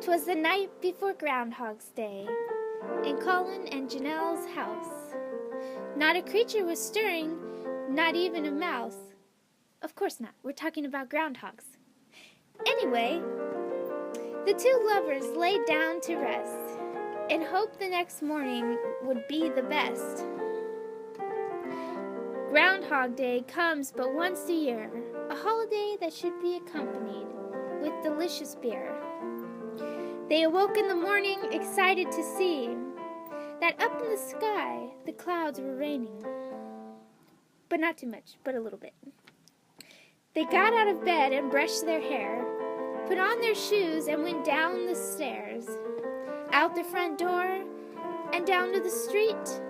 'Twas the night before Groundhog Day, in Colin and Janelle's house. Not a creature was stirring, not even a mouse. Of course not, we're talking about groundhogs. Anyway, the two lovers laid down to rest, and hoped the next morning would be the best. Groundhog Day comes but once a year, a holiday that should be accompanied with delicious beer. They awoke in the morning excited to see that up in the sky the clouds were raining. But not too much, but a little bit. They got out of bed and brushed their hair, put on their shoes and went down the stairs, out the front door and down to the street.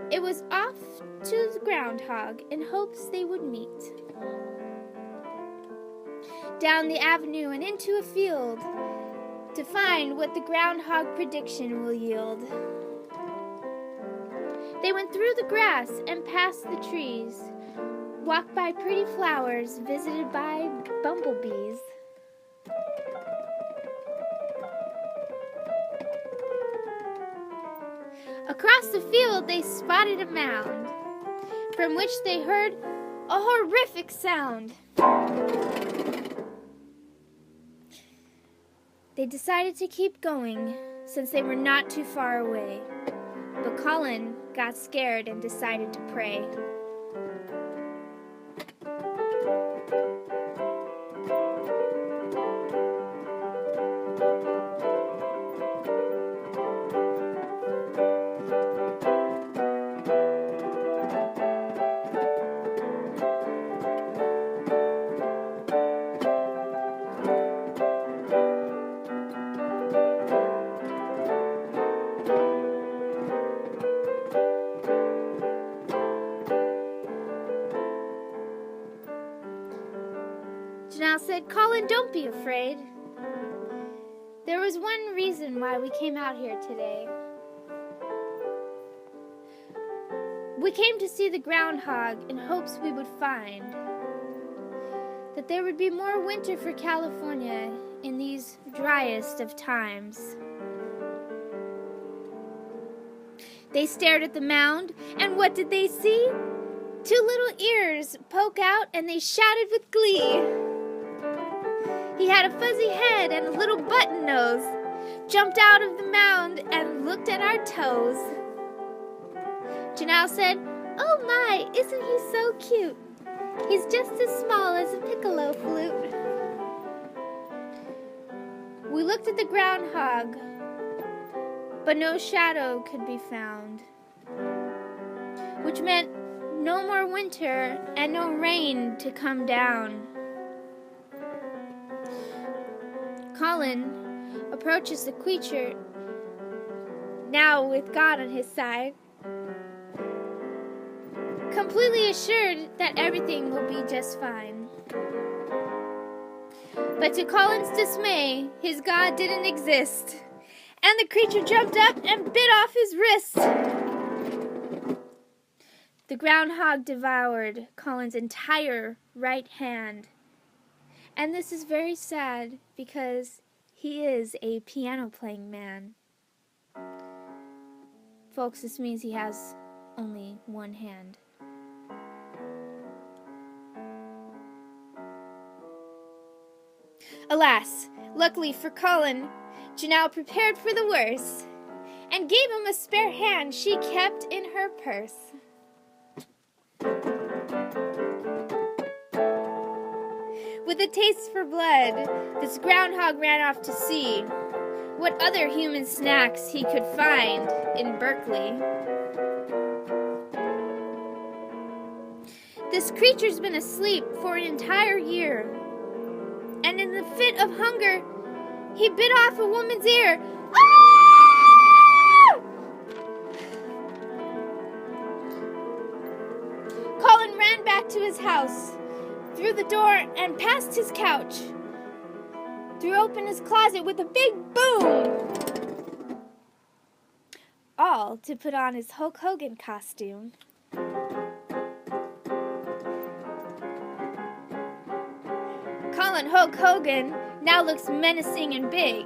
It was off to the groundhog in hopes they would meet. Down the avenue and into a field to find what the groundhog prediction will yield. They went through the grass and past the trees, walked by pretty flowers, visited by bumblebees. Across the field they spotted a mound, from which they heard a horrific sound. They decided to keep going, since they were not too far away. But Colin got scared and decided to pray. Janelle said, "Colin, don't be afraid. There was one reason why we came out here today. We came to see the groundhog in hopes we would find that there would be more winter for California in these driest of times." They stared at the mound, and what did they see? Two little ears poke out, and they shouted with glee. He had a fuzzy head and a little button nose, jumped out of the mound and looked at our toes. Janelle said, "Oh my, isn't he so cute? He's just as small as a piccolo flute." We looked at the groundhog, but no shadow could be found, which meant no more winter and no rain to come down. Colin approaches the creature, now with God on his side, completely assured that everything will be just fine. But to Colin's dismay, his God didn't exist, and the creature jumped up and bit off his wrist. The groundhog devoured Colin's entire right hand. And this is very sad because he is a piano-playing man. Folks, this means he has only one hand. Alas, luckily for Colin, Janelle prepared for the worst and gave him a spare hand she kept in her purse. With a taste for blood, this groundhog ran off to see what other human snacks he could find in Berkeley. This creature's been asleep for an entire year, and in the fit of hunger, he bit off a woman's ear. Ah! Colin ran back to his house, through the door and past his couch, threw open his closet with a big boom, all to put on his Hulk Hogan costume. Colin Hulk Hogan now looks menacing and big,